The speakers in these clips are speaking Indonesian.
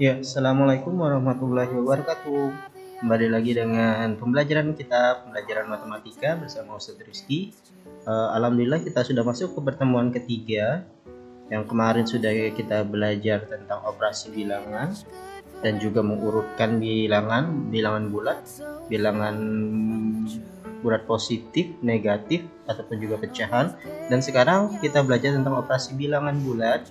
Ya, Assalamualaikum warahmatullahi wabarakatuh. Kembali lagi dengan pembelajaran kita, pembelajaran matematika bersama Ustadz Rizky. Alhamdulillah kita sudah masuk ke pertemuan ketiga. Yang kemarin sudah kita belajar tentang operasi bilangan dan juga mengurutkan bilangan bulat, bilangan bulat positif, negatif, ataupun juga pecahan. Dan sekarang kita belajar tentang operasi bilangan bulat.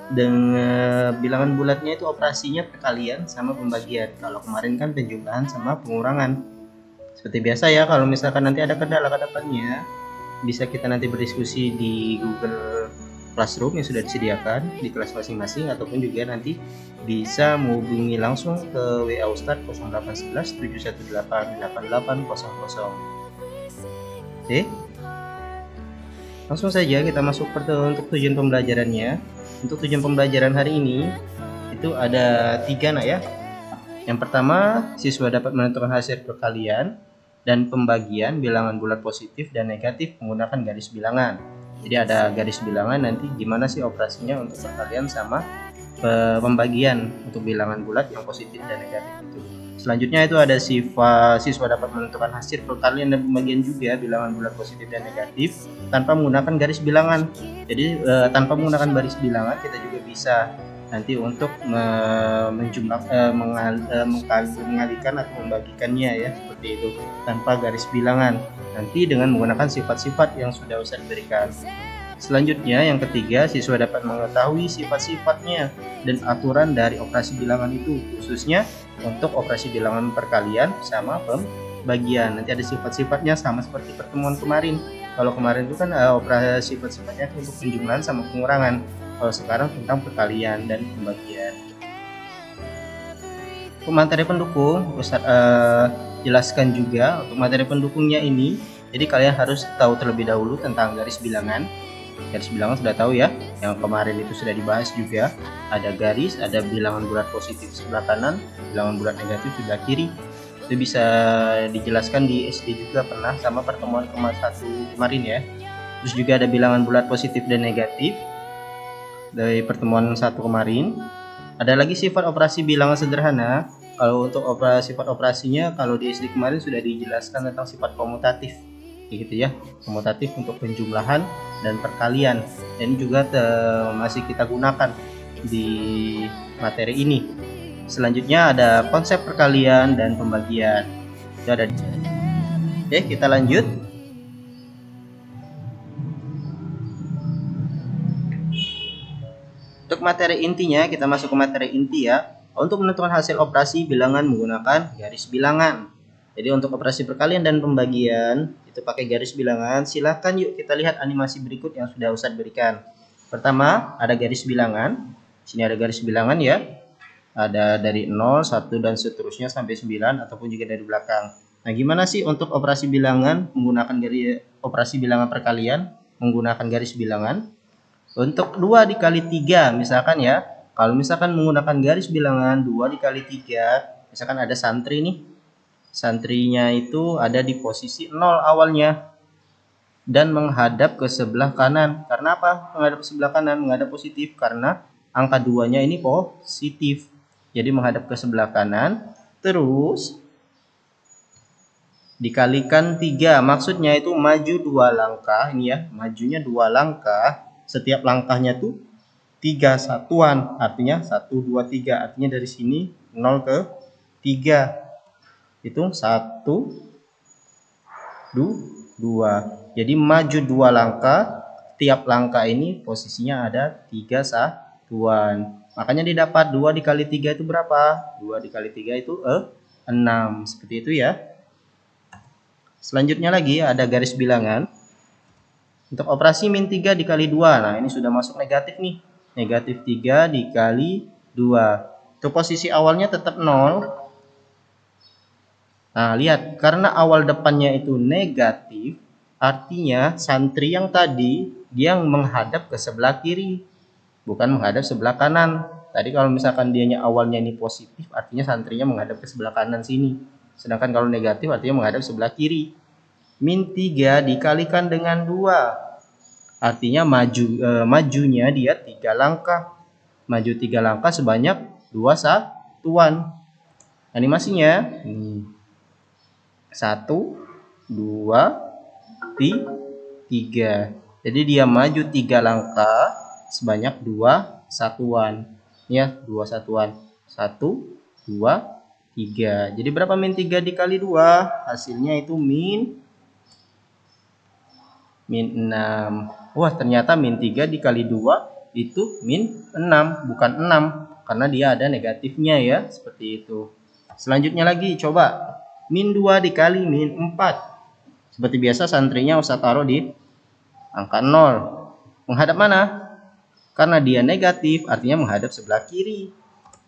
Dengan bilangan bulatnya itu operasinya perkalian sama pembagian. Kalau kemarin kan penjumlahan sama pengurangan. Seperti biasa ya, kalau misalkan nanti ada kendala ke depannya, bisa kita nanti berdiskusi di Google Classroom yang sudah disediakan di kelas masing-masing, ataupun juga nanti bisa menghubungi langsung ke WA Ustadz 0811 718 8800. Oke, langsung saja kita masuk untuk tujuan pembelajarannya. Untuk tujuan pembelajaran hari ini itu ada 3 nak ya. Yang pertama, siswa dapat menentukan hasil perkalian dan pembagian bilangan bulat positif dan negatif menggunakan garis bilangan. Jadi ada garis bilangan, nanti gimana sih operasinya untuk perkalian sama pembagian untuk bilangan bulat yang positif dan negatif itu. Selanjutnya itu ada siswa dapat menentukan hasil perkalian dan pembagian juga bilangan bulat positif dan negatif tanpa menggunakan garis bilangan. Jadi tanpa menggunakan garis bilangan kita juga bisa nanti untuk mengalihkan atau membagikannya ya, seperti itu tanpa garis bilangan, nanti dengan menggunakan sifat-sifat yang sudah Ustaz berikan. Selanjutnya yang ketiga, siswa dapat mengetahui sifat-sifatnya dan aturan dari operasi bilangan itu, khususnya untuk operasi bilangan perkalian sama pembagian. Nanti ada sifat-sifatnya sama seperti pertemuan kemarin. Kalau kemarin itu kan operasi sifat-sifatnya untuk penjumlahan sama pengurangan. Kalau sekarang tentang perkalian dan pembagian. Untuk materi pendukung, Ustaz jelaskan juga untuk materi pendukungnya ini. Jadi kalian harus tahu terlebih dahulu tentang garis bilangan. Garis bilangan sudah tahu ya, yang kemarin itu sudah dibahas juga. Ada garis, ada bilangan bulat positif sebelah kanan, bilangan bulat negatif sebelah kiri. Itu bisa dijelaskan di SD juga pernah sama pertemuan kemarin ya. Terus juga ada bilangan bulat positif dan negatif dari pertemuan 1 kemarin. Ada lagi sifat operasi bilangan sederhana. Kalau untuk sifat operasinya, kalau di SD kemarin sudah dijelaskan tentang sifat komutatif, gitu ya, komutatif untuk penjumlahan dan perkalian, dan juga masih kita gunakan di materi ini. Selanjutnya ada konsep perkalian dan pembagian. Itu ada. Oke, kita lanjut. Untuk materi intinya, kita masuk ke materi inti ya. Untuk menentukan hasil operasi bilangan menggunakan garis bilangan. Jadi untuk operasi perkalian dan pembagian itu pakai garis bilangan. Silakan yuk kita lihat animasi berikut yang sudah Ustadz berikan. Pertama, ada garis bilangan. Sini ada garis bilangan ya. Ada dari 0, 1 dan seterusnya sampai 9 ataupun juga dari belakang. Nah, gimana sih untuk operasi bilangan menggunakan operasi bilangan perkalian menggunakan garis bilangan? Untuk 2 dikali 3 misalkan ya. Kalau misalkan menggunakan garis bilangan 2 dikali 3, misalkan ada santri nih. Santrinya itu ada di posisi 0 awalnya dan menghadap ke sebelah kanan. Karena apa? Menghadap ke sebelah kanan, menghadap positif karena angka 2-nya ini positif. Jadi menghadap ke sebelah kanan, terus dikalikan 3. Maksudnya itu maju 2 langkah ini ya, majunya 2 langkah. Setiap langkahnya tuh 3 satuan, artinya 1 2 3. Artinya dari sini 0 ke 3. Hitung 1 2. Jadi maju 2 langkah, tiap langkah ini posisinya ada 3 satuan. Makanya didapat 2 dikali 3 itu berapa? 2 dikali 3 itu 6. Seperti itu ya. Selanjutnya lagi ada garis bilangan. Untuk operasi min 3 dikali 2. Nah, ini sudah masuk negatif nih. Negatif 3 dikali 2. Itu posisi awalnya tetap 0. Nah, lihat, karena awal depannya itu negatif, artinya santri yang tadi dia menghadap ke sebelah kiri, bukan menghadap sebelah kanan. Tadi kalau misalkan dianya awalnya ini positif, artinya santrinya menghadap ke sebelah kanan sini. Sedangkan kalau negatif artinya menghadap sebelah kiri. Min 3 dikalikan dengan 2. Artinya majunya dia 3 langkah. Maju 3 langkah sebanyak 2 satuan. Animasinya ini 1 2 3. Jadi dia maju 3 langkah sebanyak 2 satuan. Ya, 2 satuan. 1 2 3. Jadi berapa min 3 dikali 2? Hasilnya itu min 6. Wah, ternyata min 3 dikali 2 itu min 6, bukan 6. Karena dia ada negatifnya ya, seperti itu. Selanjutnya lagi, coba. Min 2 dikali min 4. Seperti biasa santrinya usah taruh di angka 0. Menghadap mana? Karena dia negatif, artinya menghadap sebelah kiri.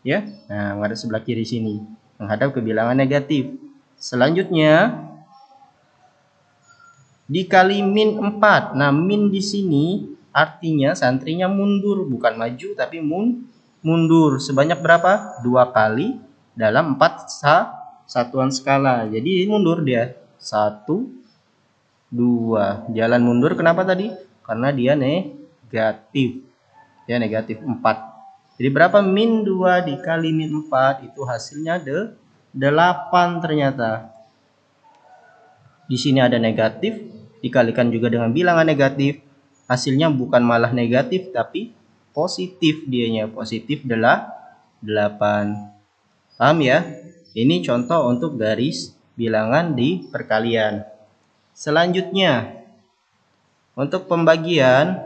Ya, nah menghadap sebelah kiri sini, menghadap ke bilangan negatif. Selanjutnya dikali min 4. Nah, min di sini artinya santrinya mundur, bukan maju tapi mundur. Sebanyak berapa? 2 kali dalam 4 satuan skala. Jadi mundur dia. 1 2. Jalan mundur kenapa tadi? Karena dia negatif. Ya, negatif 4. Jadi berapa min 2 dikali min 4? Itu hasilnya 8 ternyata. Di sini ada negatif, dikalikan juga dengan bilangan negatif. Hasilnya bukan malah negatif, tapi positif dianya. Positif adalah 8. Paham ya? Ini contoh untuk garis bilangan di perkalian. Selanjutnya, untuk pembagian,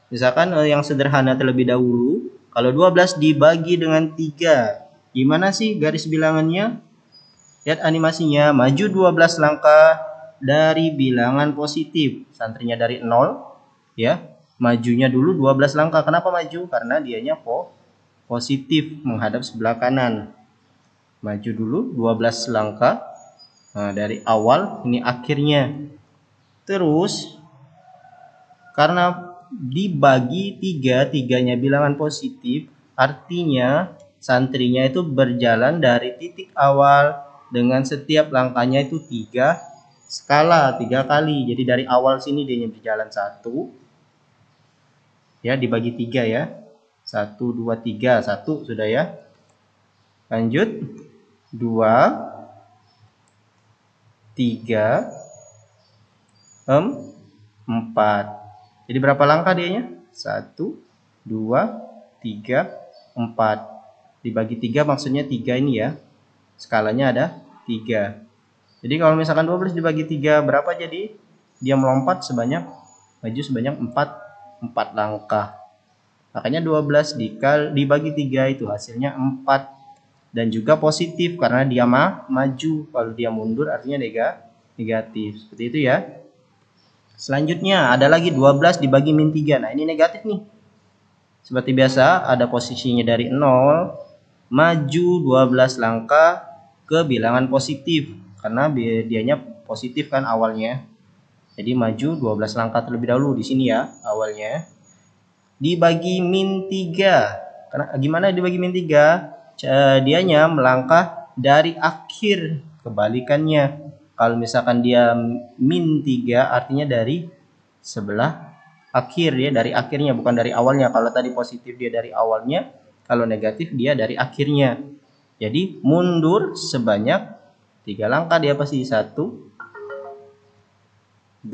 misalkan yang sederhana terlebih dahulu. Kalau 12 dibagi dengan 3, gimana sih garis bilangannya? Lihat animasinya, maju 12 langkah dari bilangan positif. Santrinya dari 0, ya. Majunya dulu 12 langkah. Kenapa maju? Karena dianya positif menghadap sebelah kanan. Maju dulu 12 langkah. Nah, dari awal ini akhirnya. Terus karena dibagi 3, tiganya bilangan positif, artinya santrinya itu berjalan dari titik awal dengan setiap langkahnya itu 3 skala, 3 kali. Jadi dari awal sini dia berjalan 1, ya, dibagi 3 ya. 1 2 3, 1 sudah ya. Lanjut 2 3 4. Jadi berapa langkah dianya? 1 2 3 4. Dibagi 3 maksudnya 3 ini ya. Skalanya ada 3. Jadi kalau misalkan 12 dibagi 3 berapa jadi? Dia melompat maju sebanyak 4 langkah. Makanya 12 dibagi 3 itu hasilnya 4. Dan juga positif karena dia maju. Kalau dia mundur artinya negatif. Seperti itu ya. Selanjutnya ada lagi 12 dibagi min 3. Nah, ini negatif nih. Seperti biasa ada posisinya dari 0, maju 12 langkah ke bilangan positif. Karena dianya positif kan awalnya. Jadi maju 12 langkah terlebih dahulu di sini ya awalnya. Dibagi min 3. Karena gimana dibagi min 3? Dianya melangkah dari akhir, kebalikannya. Kalau misalkan dia min 3 artinya dari sebelah akhir ya, dari akhirnya bukan dari awalnya. Kalau tadi positif dia dari awalnya, kalau negatif dia dari akhirnya. Jadi mundur sebanyak 3 langkah dia pasti. 1 2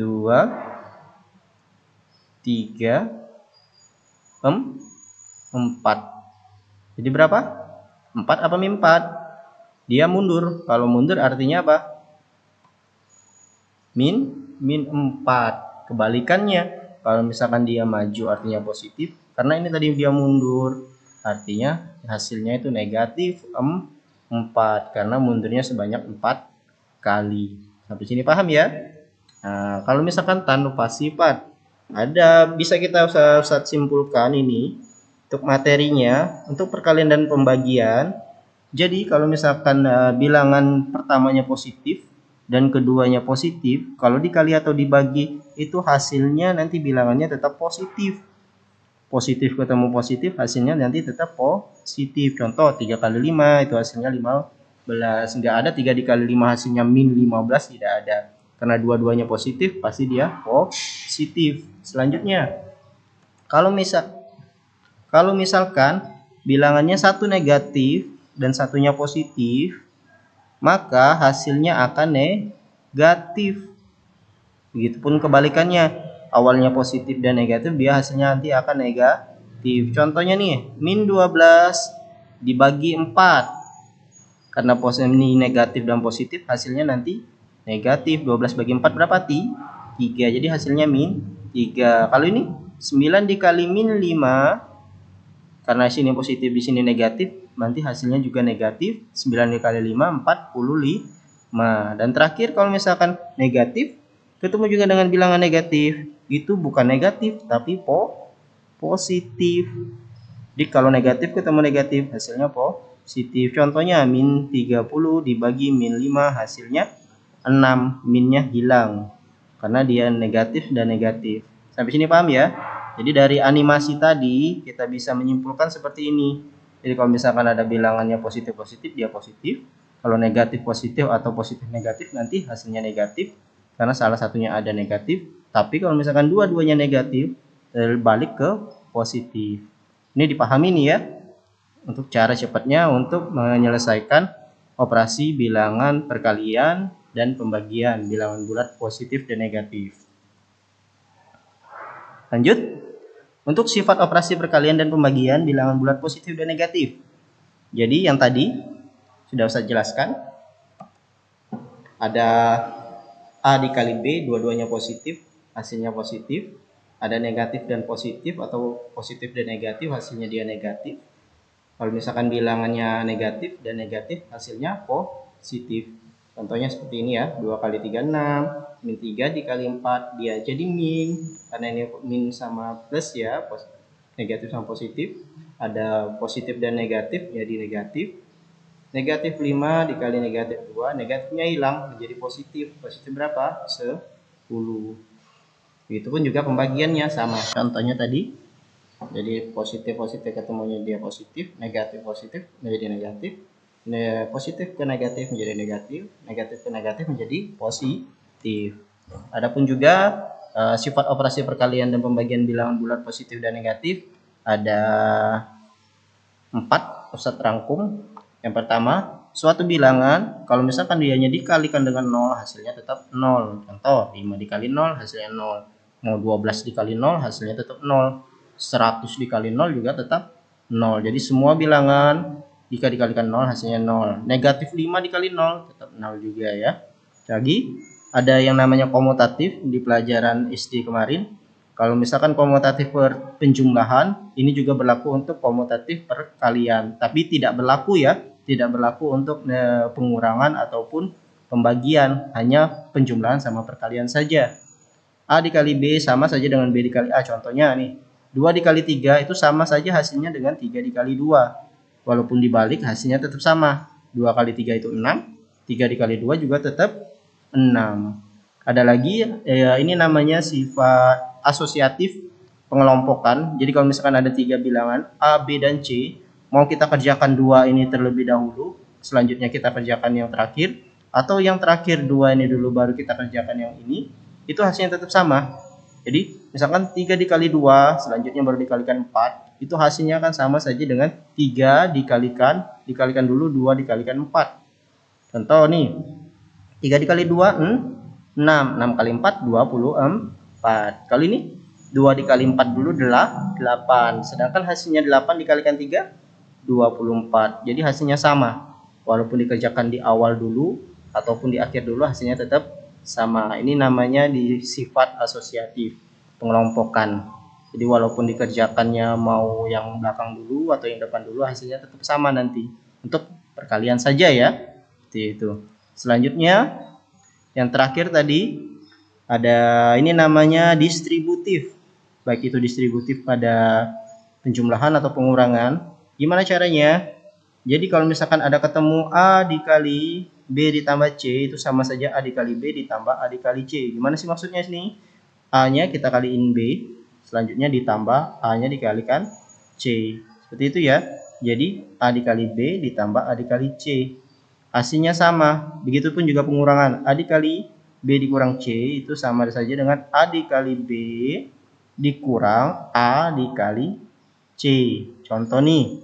3 4. Jadi berapa? 4 apa min 4? Dia mundur. Kalau mundur artinya apa? Min 4. Kebalikannya, kalau misalkan dia maju artinya positif, karena ini tadi dia mundur artinya hasilnya itu negatif 4 karena mundurnya sebanyak 4 kali. Sampai sini paham ya? Nah, kalau misalkan tanpa sifat, bisa kita usah simpulkan ini untuk materinya untuk perkalian dan pembagian. Jadi kalau misalkan bilangan pertamanya positif dan keduanya positif, kalau dikali atau dibagi itu hasilnya nanti bilangannya tetap positif. Positif ketemu positif hasilnya nanti tetap positif. Contoh 3 kali 5 itu hasilnya 15. Enggak ada 3 dikali 5 hasilnya min 15, tidak ada. Karena dua-duanya positif pasti dia positif. Selanjutnya kalau misalkan bilangannya satu negatif dan satunya positif, maka hasilnya akan negatif. Begitupun kebalikannya, awalnya positif dan negatif, dia hasilnya nanti akan negatif. Contohnya nih, min 12 dibagi 4. Karena ini negatif dan positif, hasilnya nanti negatif. 12 bagi 4 berapa? 3. Jadi hasilnya min 3. Kalau ini 9 dikali min 5, karena sini positif di sini negatif, nanti hasilnya juga negatif. 9 dikali 5 45. Dan terakhir kalau misalkan negatif ketemu juga dengan bilangan negatif, itu bukan negatif tapi positif. Jadi kalau negatif ketemu negatif, hasilnya positif. Contohnya min 30 dibagi min 5, hasilnya 6. Minnya hilang karena dia negatif dan negatif. Sampai sini paham ya? Jadi dari animasi tadi kita bisa menyimpulkan seperti ini. Jadi kalau misalkan ada bilangannya positif-positif, dia positif. Kalau negatif positif atau positif negatif, nanti hasilnya negatif karena salah satunya ada negatif. Tapi kalau misalkan dua-duanya negatif, balik ke positif. Ini dipahami nih ya, untuk cara cepatnya untuk menyelesaikan operasi bilangan perkalian dan pembagian bilangan bulat positif dan negatif. Lanjut, untuk sifat operasi perkalian dan pembagian bilangan bulat positif dan negatif. Jadi yang tadi sudah saya jelaskan, ada A dikali B, dua-duanya positif, hasilnya positif. Ada negatif dan positif atau positif dan negatif, hasilnya dia negatif. Kalau misalkan bilangannya negatif dan negatif, hasilnya positif. Contohnya seperti ini ya, 2 kali 3 6, min 3 dikali 4, dia jadi min. Karena ini min sama plus ya, negatif sama positif. Ada positif dan negatif, jadi negatif. Negatif 5 dikali negatif 2, negatifnya hilang, menjadi positif. Positif berapa? 10. Begitupun juga pembagiannya sama. Contohnya tadi, jadi positif-positif ketemunya dia positif, negatif-positif menjadi negatif. Positif ke negatif menjadi negatif, negatif ke negatif menjadi positif. Adapun juga sifat operasi perkalian dan pembagian bilangan bulat positif dan negatif ada 4. Ustadz rangkum. Yang pertama, suatu bilangan kalau misalkan dianya dikalikan dengan 0, hasilnya tetap 0. Contoh, 5 dikali 0 hasilnya 0. Mau 12 dikali 0 hasilnya tetap 0. 100 dikali 0 juga tetap 0. Jadi semua bilangan jika dikalikan 0 hasilnya 0. Negatif 5 dikali 0 tetap 0 juga ya. Lagi ada yang namanya komutatif di pelajaran SD kemarin. Kalau misalkan komutatif penjumlahan, ini juga berlaku untuk komutatif perkalian. Tapi tidak berlaku ya, tidak berlaku untuk pengurangan ataupun pembagian, hanya penjumlahan sama perkalian saja. A dikali B sama saja dengan B dikali A. Contohnya nih, 2 dikali 3 itu sama saja hasilnya dengan 3 dikali 2. Walaupun dibalik hasilnya tetap sama. 2 kali 3 itu 6. 3 dikali 2 juga tetap 6. Ada lagi, ini namanya sifat asosiatif pengelompokan. Jadi kalau misalkan ada 3 bilangan A, B, dan C, mau kita kerjakan 2 ini terlebih dahulu, selanjutnya kita kerjakan yang terakhir, atau yang terakhir 2 ini dulu baru kita kerjakan yang ini, itu hasilnya tetap sama. Jadi misalkan 3 dikali 2, selanjutnya baru dikalikan 4, itu hasilnya akan sama saja dengan 3 dikalikan dulu 2 dikalikan 4. Contoh nih, 3 dikali 2, 6. 6 kali 4, 24. Kali ini 2 dikali 4 dulu 8. Sedangkan hasilnya 8 dikalikan 3, 24. Jadi hasilnya sama. Walaupun dikerjakan di awal dulu ataupun di akhir dulu, hasilnya tetap sama. Ini namanya di sifat asosiatif pengelompokan. Jadi walaupun dikerjakannya mau yang belakang dulu atau yang depan dulu, hasilnya tetap sama nanti. Untuk perkalian saja ya. Seperti itu. Selanjutnya yang terakhir tadi ada ini namanya distributif. Baik itu distributif pada penjumlahan atau pengurangan. Gimana caranya? Jadi kalau misalkan ada ketemu A dikali B ditambah C, itu sama saja A dikali B ditambah A dikali C. Gimana sih maksudnya sini? A-nya kita kaliin B, selanjutnya ditambah A-nya dikalikan C. Seperti itu ya. Jadi A dikali B ditambah A dikali C. Hasilnya sama. Begitupun juga pengurangan. A dikali B dikurang C itu sama saja dengan A dikali B dikurang A dikali C. Contoh nih,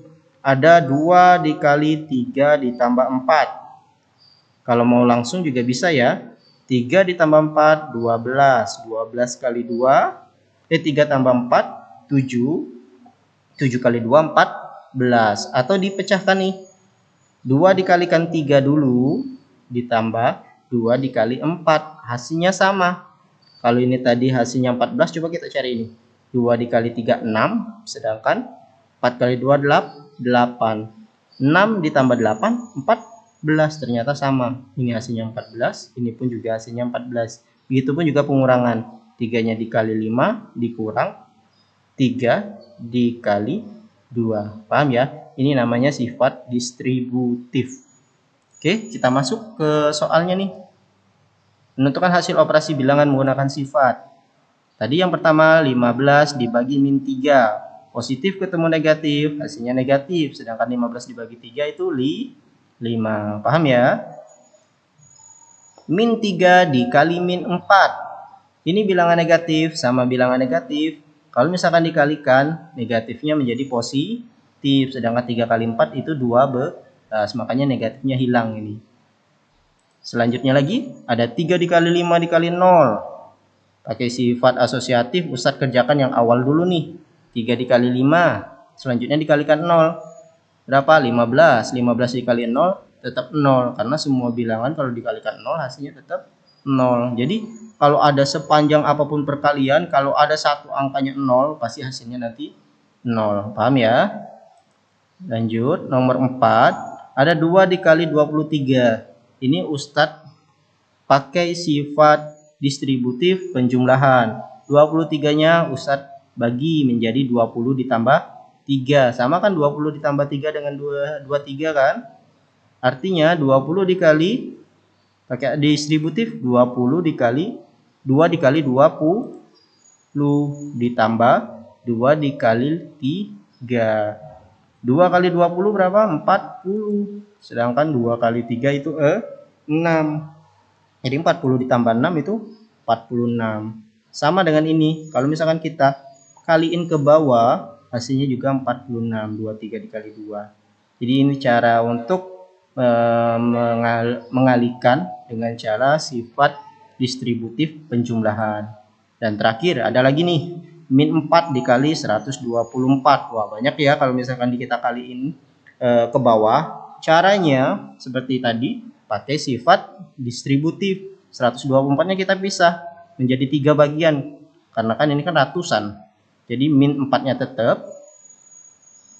ada 2 dikali 3 ditambah 4. Kalau mau langsung juga bisa ya. 3 ditambah 4, 12. 12 kali 2, 3 tambah 4, 7. 7 kali 2, 14. Atau dipecahkan nih. 2 dikalikan 3 dulu, ditambah 2 dikali 4. Hasilnya sama. Kalau ini tadi hasilnya 14, coba kita cari ini. 2 dikali 3, 6. Sedangkan 4 kali 2, 8. 6 ditambah 8, 14. Ternyata sama. Ini hasilnya 14, ini pun juga hasilnya 14. Begitupun juga pengurangan. 3-nya dikali 5 dikurang 3 dikali 2. Paham ya? Ini namanya sifat distributif. Oke, kita masuk ke soalnya nih. Menentukan hasil operasi bilangan menggunakan sifat. Tadi yang pertama 15 dibagi min 3. Positif ketemu negatif, hasilnya negatif. Sedangkan 15 dibagi 3 itu 5. Paham ya? Min 3 dikali min 4. Ini bilangan negatif sama bilangan negatif. Kalau misalkan dikalikan, negatifnya menjadi positif. Sedangkan 3 kali 4 itu 12. Makanya negatifnya hilang ini. Selanjutnya lagi, ada 3 dikali 5 dikali 0. Pakai sifat asosiatif, Ustadz kerjakan yang awal dulu nih. 3 dikali 5, selanjutnya dikalikan 0. Berapa? 15. 15 dikali 0, tetap 0. Karena semua bilangan kalau dikalikan 0, hasilnya tetap 0. Jadi, kalau ada sepanjang apapun perkalian, kalau ada satu angkanya 0, pasti hasilnya nanti 0. Paham ya? Lanjut, nomor 4. Ada 2 dikali 23. Ini Ustadz pakai sifat distributif penjumlahan. 23-nya Ustadz bagi menjadi 20 ditambah 3. Sama kan 20 ditambah 3 dengan 23 kan? Artinya 20 dikali, pakai distributif, 20 dikali 2 dikali 20 ditambah 2 dikali 3. 2 kali 20 berapa? 40. Sedangkan 2 kali 3 itu 6. Jadi 40 ditambah 6 itu 46. Sama dengan ini. Kalau misalkan kita kaliin ke bawah, hasilnya juga 46. 23 dikali 2. Jadi ini cara untuk mengalihkan dengan cara sifat distributif penjumlahan. Dan terakhir ada lagi nih. Min 4 dikali 124. Wah, banyak ya kalau misalkan kita kaliin ke bawah. Caranya seperti tadi, pakai sifat distributif. 124-nya kita pisah menjadi 3 bagian. Karena kan ini kan ratusan. Jadi min 4-nya tetap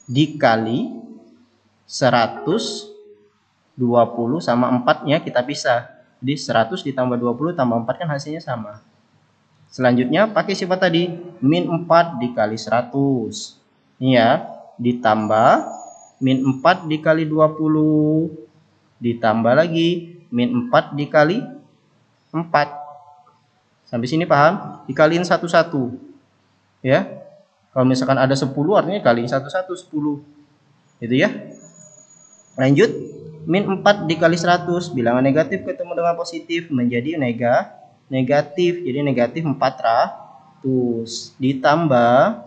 dikali 120 sama 4-nya kita pisah. Jadi 100 ditambah 20 tambah 4 kan hasilnya sama. Selanjutnya pakai sifat tadi, min 4 dikali 100. Ini ya, ditambah min 4 dikali 20, ditambah lagi min 4 dikali 4. Sampai sini paham? Dikaliin satu-satu. Ya. Kalau misalkan ada 10, artinya kaliin satu-satu 10. Gitu ya. Lanjut, min 4 dikali 100, bilangan negatif ketemu dengan positif menjadi negatif. Jadi negatif 400 ditambah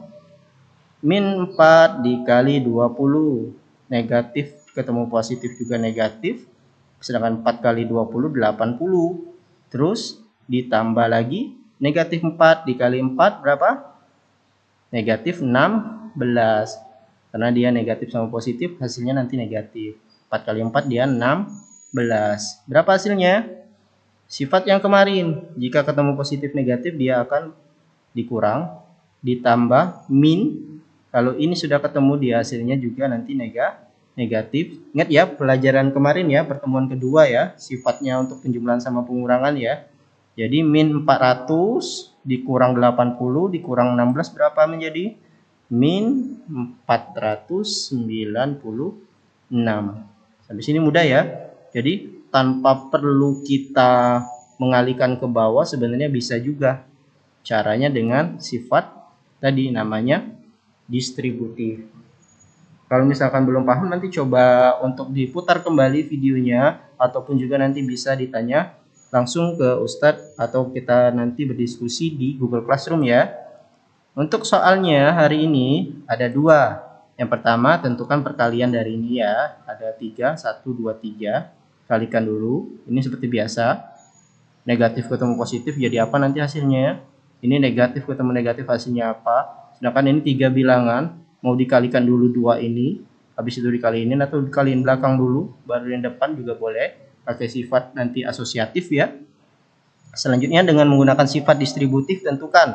min 4 dikali 20, negatif ketemu positif juga negatif, sedangkan 4 kali 20 80. Terus ditambah lagi negatif 4 dikali 4 berapa? Negatif 16. Karena dia negatif sama positif, hasilnya nanti negatif. 4 kali 4 dia 16. Berapa hasilnya? Sifat yang kemarin, jika ketemu positif negatif dia akan dikurang, ditambah min. Kalau ini sudah ketemu, dia hasilnya juga nanti negatif. Ingat ya pelajaran kemarin ya, pertemuan kedua ya, sifatnya untuk penjumlahan sama pengurangan ya. Jadi min 400 dikurang 80 dikurang 16 berapa menjadi? Min 496. Sampai sini mudah ya. Jadi tanpa perlu kita mengalihkan ke bawah, sebenarnya bisa juga. Caranya dengan sifat tadi namanya distributif. Kalau misalkan belum paham, nanti coba untuk diputar kembali videonya, ataupun juga nanti bisa ditanya langsung ke Ustadz, atau kita nanti berdiskusi di Google Classroom ya. Untuk soalnya hari ini ada 2. Yang pertama, tentukan perkalian dari ini ya. Ada 3, 1, 2, 3. Kalikan dulu. Ini seperti biasa. Negatif ketemu positif jadi apa nanti hasilnya? Ini negatif ketemu negatif hasilnya apa? Sedangkan ini 3 bilangan. Mau dikalikan dulu 2 ini. Habis itu dikaliin atau dikaliin belakang dulu. Baru yang depan juga boleh. Pakai sifat nanti asosiatif ya. Selanjutnya dengan menggunakan sifat distributif tentukan.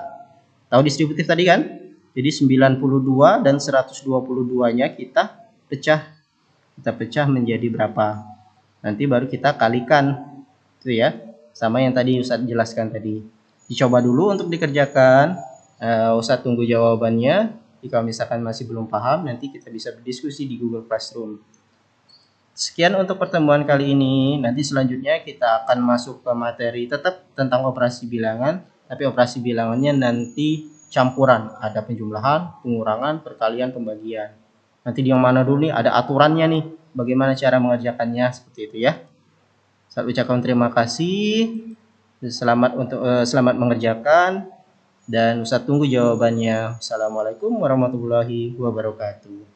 Tahu distributif tadi kan? Jadi 92 dan 122-nya kita pecah menjadi berapa. Nanti baru kita kalikan. Itu ya. Sama yang tadi Ustadz jelaskan tadi. Dicoba dulu untuk dikerjakan. Ustadz tunggu jawabannya. Jika misalkan masih belum paham, nanti kita bisa berdiskusi di Google Classroom. Sekian untuk pertemuan kali ini. Nanti selanjutnya kita akan masuk ke materi tetap tentang operasi bilangan. Tapi operasi bilangannya nanti campuran. Ada penjumlahan, pengurangan, perkalian, pembagian. Nanti di yang mana dulu nih? Ada aturannya nih. Bagaimana cara mengerjakannya seperti itu ya. Saya ucapkan terima kasih. Selamat mengerjakan. Dan Ustaz tunggu jawabannya. Assalamualaikum warahmatullahi wabarakatuh.